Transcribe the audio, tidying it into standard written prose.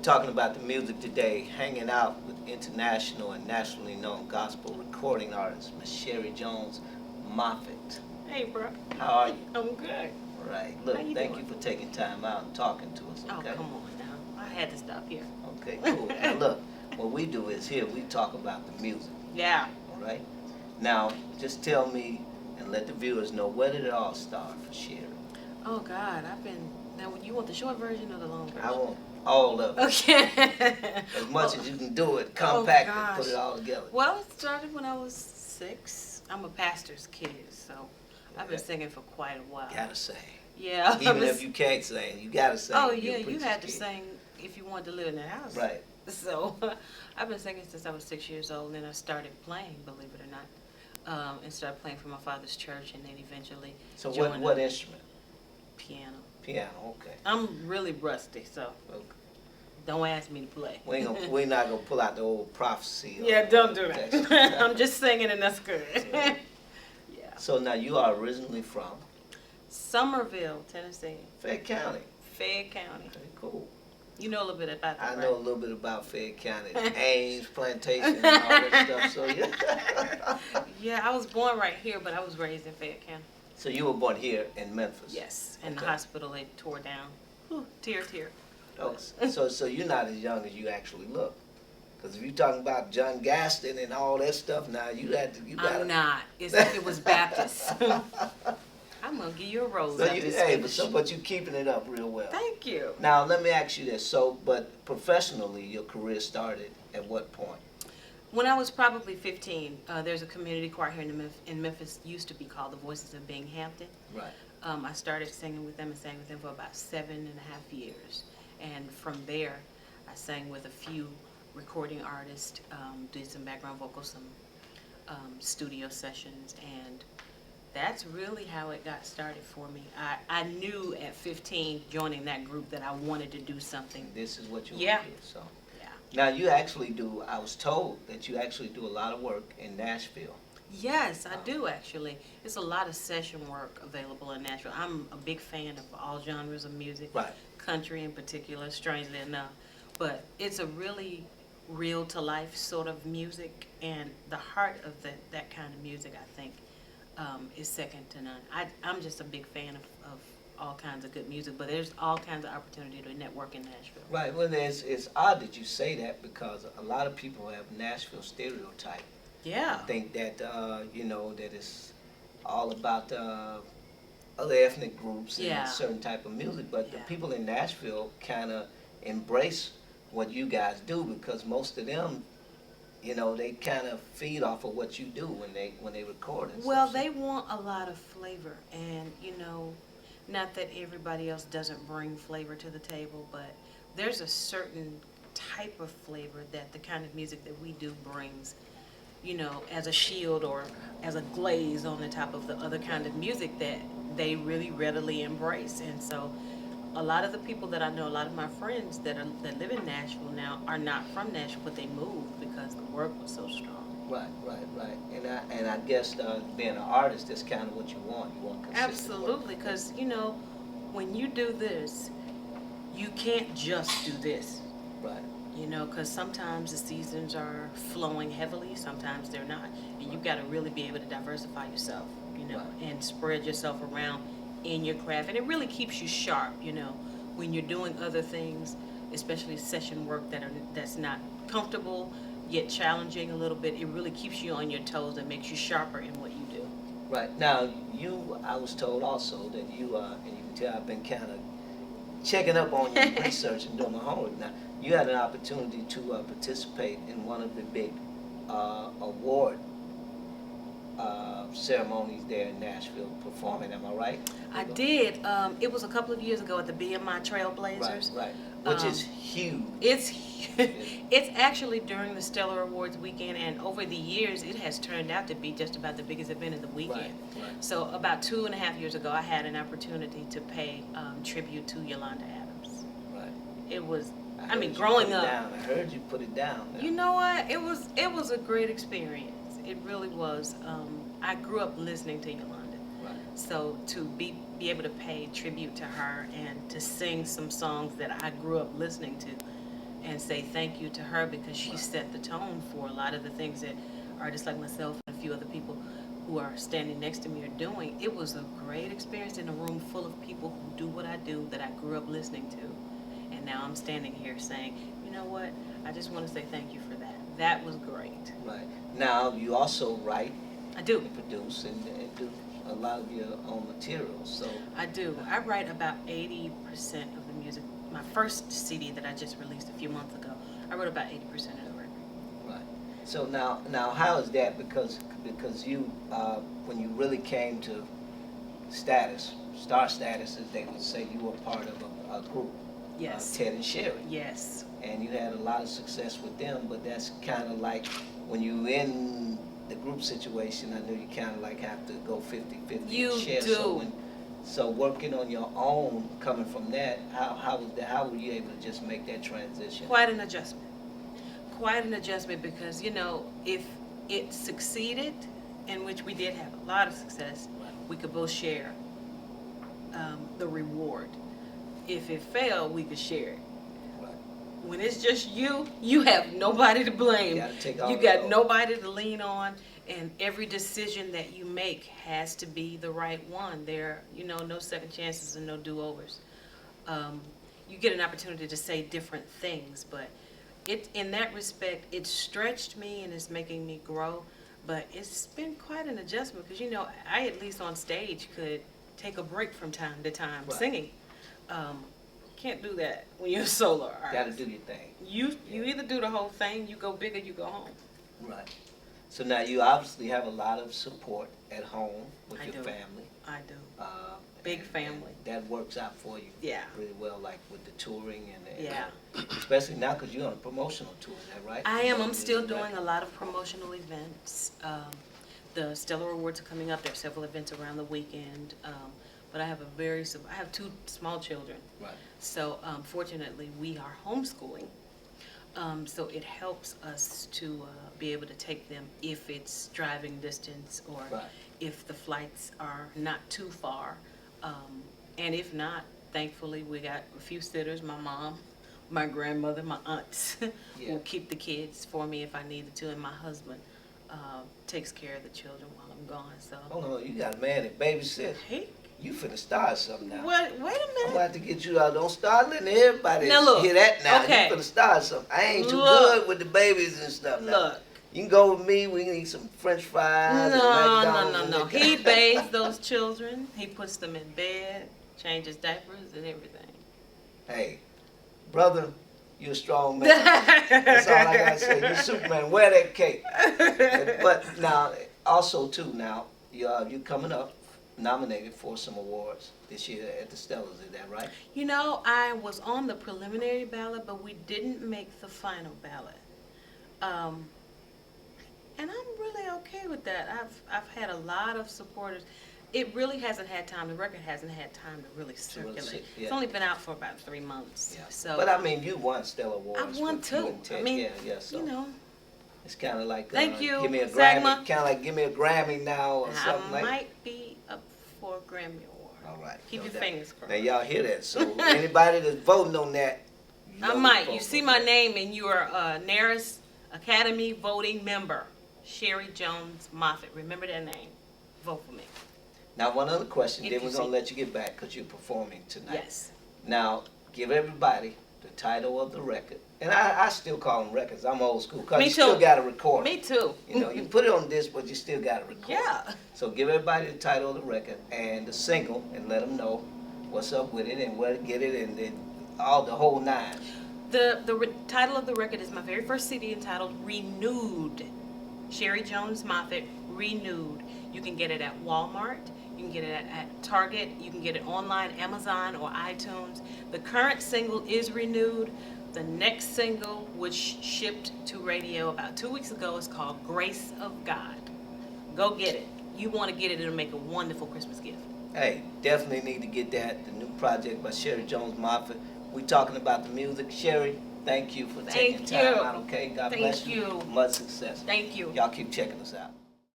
talking about the music today, hanging out with international and nationally known gospel recording artist, Miss Sheri Jones-Moffett. Hey, bro. How are you? I'm good. Right. Look, How you thank doing? you for taking time out and talking to us, okay? Oh, come on now. I had to stop here. Okay, cool. Now look, what we do is here we talk about the music, Yeah. all right? Now, just tell me and let the viewers know, where did it all start for Sheri? Oh, God. Now, you want the short version or the long version? I want all of it. Okay. As much as you can do it, compact it, put gosh. it all together. Well, it started when I was 6. I'm a pastor's kid, so I've been singing for quite a while. Gotta sing. Yeah. Even if you can't sing, you gotta sing. Oh, You're a yeah, you preacher's had to kid. sing if you wanted to live in that house. Right. So I've been singing since I was 6 years old, and then I started playing, believe it or not, and started playing for my father's church, and then eventually So joined what the instrument? piano. Piano, okay. I'm really rusty, so Okay. don't ask me to play. We're not gonna pull out the old prophecy. Yeah, don't do text. that. I'm just singing, and that's good. Yeah. Yeah. So now you are originally from Somerville, Tennessee, Fayette County. Fayette County. Okay, cool. You know a little bit about that, I right? know a little bit about Fayette County, Ames Plantation, and all that stuff. So yeah. Yeah, I was born right here, but I was raised in Fayette County. So you were born here in Memphis. Yes, in the Okay. hospital they tore down. Whew, tear. Oh, so you're not as young as you actually look. Because if you're talking about John Gaston and all that stuff, now you gotta. I'm not. It was Baptist. I'm gonna give you a rose. So after this finish. but you keeping it up real well. Thank you. Now let me ask you this. So, but professionally, your career started at what point? When I was probably 15, there's a community choir here in Memphis, used to be called the Voices of Binghamton. Right. I started singing with them and sang with them for about 7.5 years. And from there, I sang with a few recording artists, did some background vocals, some studio sessions, and that's really how it got started for me. I knew at 15, joining that group, that I wanted to do something. This is what you Yeah. want to do. So. Yeah. Now you actually do. I was told that you actually do a lot of work in Nashville. Yes, I do actually. It's a lot of session work available in Nashville. I'm a big fan of all genres of music, Right. country in particular, strangely enough. But it's a really real to life sort of music, and the heart of that kind of music, I think, is second to none. I'm just a big fan of all kinds of good music, but there's all kinds of opportunity to network in Nashville. Right. Well, it's odd that you say that because a lot of people have Nashville stereotype. Yeah. I think that that it's all about other ethnic groups and Yeah. a certain type of music, but the Yeah. people in Nashville kind of embrace what you guys do because most of them, they kind of feed off of what you do when they record and Well, stuff. they want a lot of flavor, and not that everybody else doesn't bring flavor to the table, but there's a certain type of flavor that the kind of music that we do brings, as a shield or as a glaze on the top of the other kind of music that they really readily embrace. And so a lot of the people that I know, a lot of my friends that live in Nashville now are not from Nashville, but they moved because the work was so strong. Right. And I guess being an artist, that's kind of what you want. You want consistent work. Absolutely, because when you do this, you can't just do this. Right. Because sometimes the seasons are flowing heavily, sometimes they're not, and you've got to really be able to diversify yourself, Right. and spread yourself around in your craft, and it really keeps you sharp, when you're doing other things, especially session work that's not comfortable yet challenging a little bit. It really keeps you on your toes and makes you sharper in what you do. Right. Now, I was told also that you, and you can tell I've been kind of checking up on your research and doing my homework. Now, you had an opportunity to participate in one of the big award ceremonies there in Nashville performing. Am I right? I did. It was a couple of years ago at the BMI Trailblazers. Right. Which is huge. It's actually during the Stellar Awards weekend, and over the years, it has turned out to be just about the biggest event of the weekend. Right. So about 2.5 years ago, I had an opportunity to pay tribute to Yolanda Adams. Right. It was, I heard you growing put it up. down. I heard you put it down. Now. You know what? It was a great experience. It really was. I grew up listening to Yolanda. Right. So to be able to pay tribute to her and to sing some songs that I grew up listening to, and say thank you to her because she set the tone for a lot of the things that artists like myself and a few other people who are standing next to me are doing. It was a great experience in a room full of people who do what I do, that I grew up listening to. And now I'm standing here saying, you know what, I just want to say thank you for that. That was great. Right. Now, you also write I do. and produce and do a lot of your own materials. So I do. I write about 80% of the music. My first CD that I just released a few months ago, I wrote about 80% of the record. right. So now how is that? Because you when you really came to star status, as they would say, you were part of a group. Yes. Ted and Sheri. Yes. And you had a lot of success with them, but that's kind of like when you in the group situation, I know you kind of like have to go 50-50 You and share. do. So working on your own, coming from that, how was that? How were you able to just make that transition? Quite an adjustment. Quite an adjustment because, you know, if it succeeded, in which we did have a lot of success, we could both share the reward. If it failed, we could share it. Right. When it's just you have nobody to blame. You gotta take all You the got load. nobody to lean on, and every decision that you make has to be the right one. There, you know, no second chances and no do-overs. You get an opportunity to say different things, but in that respect, it stretched me and it's making me grow. But it's been quite an adjustment because, you know, I at least on stage could take a break from time to time Right. singing. Can't do that when you're a solo artist. Got to do your thing. You either do the whole thing, you go big, or you go home. Right. So now you obviously have a lot of support at home with I your do. family. I do. Big family. And that works out for you. Yeah. Really well, like with the touring and Yeah. especially now because you're on a promotional tour, is that right? I am. I'm still doing a lot of promotional events. The Stellar Awards are coming up. There are several events around the weekend. But I have two small children. Right. So fortunately, we are homeschooling. So it helps us to be able to take them if it's driving distance or Right. if the flights are not too far. And if not, thankfully, we got a few sitters, my mom, my grandmother, my aunts Yeah. will keep the kids for me if I needed to, and my husband takes care of the children while I'm gone. So, Hold on, you got a man that babysits. hey, You finna start something now. wait a I'm minute. about to get you out. Don't start letting everybody Now look, hear that now. okay. You finna start something. I ain't too Look. good with the babies and stuff now. Look. You can go with me. We can eat some French fries. and McDonald's No. and He bathes those children. He puts them in bed, changes diapers and everything. Hey, brother, you're a strong man. That's all I gotta say. You're Superman. Wear that cape. But now, also too, now you coming up, nominated for some awards this year at the Stellars. Is that right? You know, I was on the preliminary ballot, but we didn't make the final ballot. And I'm really okay with that. I've had a lot of supporters. It really hasn't had time. The record hasn't had time to really circulate. Yeah. It's only been out for about 3 months. Yeah. So But I mean, you won Stellar I Awards. won with you too. and Ted. I mean, yeah. So you know, it's kind of like Thank you, give me a Sagma. Grammy. Kind of like give me a Grammy now or I something like. might be up for a Grammy Award. All right. Keep no your doubt. fingers crossed. Now y'all hear that? So anybody that's voting on that, you I know might. vote You for see that. my name and you are a NARIS Academy voting member, Sheri Jones-Moffett. Remember that name. Vote for me. Now one other question, If then you we're gonna see- let you get back because you're performing tonight. Yes. Now give everybody the title of the record, and I still call them records. I'm old school because Me you still too. got to record. Me too. You know, you put it on disc, but you still got to record. Yeah. So give everybody the title of the record and the single, and let them know what's up with it and where to get it, and then the whole nine. The title of the record is my very first CD entitled Renewed. Sheri Jones-Moffett, Renewed. You can get it at Walmart. You can get it at Target. You can get it online, Amazon, or iTunes. The current single is Renewed. The next single, which shipped to radio about 2 weeks ago, is called Grace of God. Go get it. You want to get it, it'll make a wonderful Christmas gift. Hey, definitely need to get that. The new project by Sheri Jones-Moffett. We talking about the music. Sheri, thank you for taking Thank time you. out. Okay, God Thank bless you. you. Much success. Thank you. Y'all keep checking us out.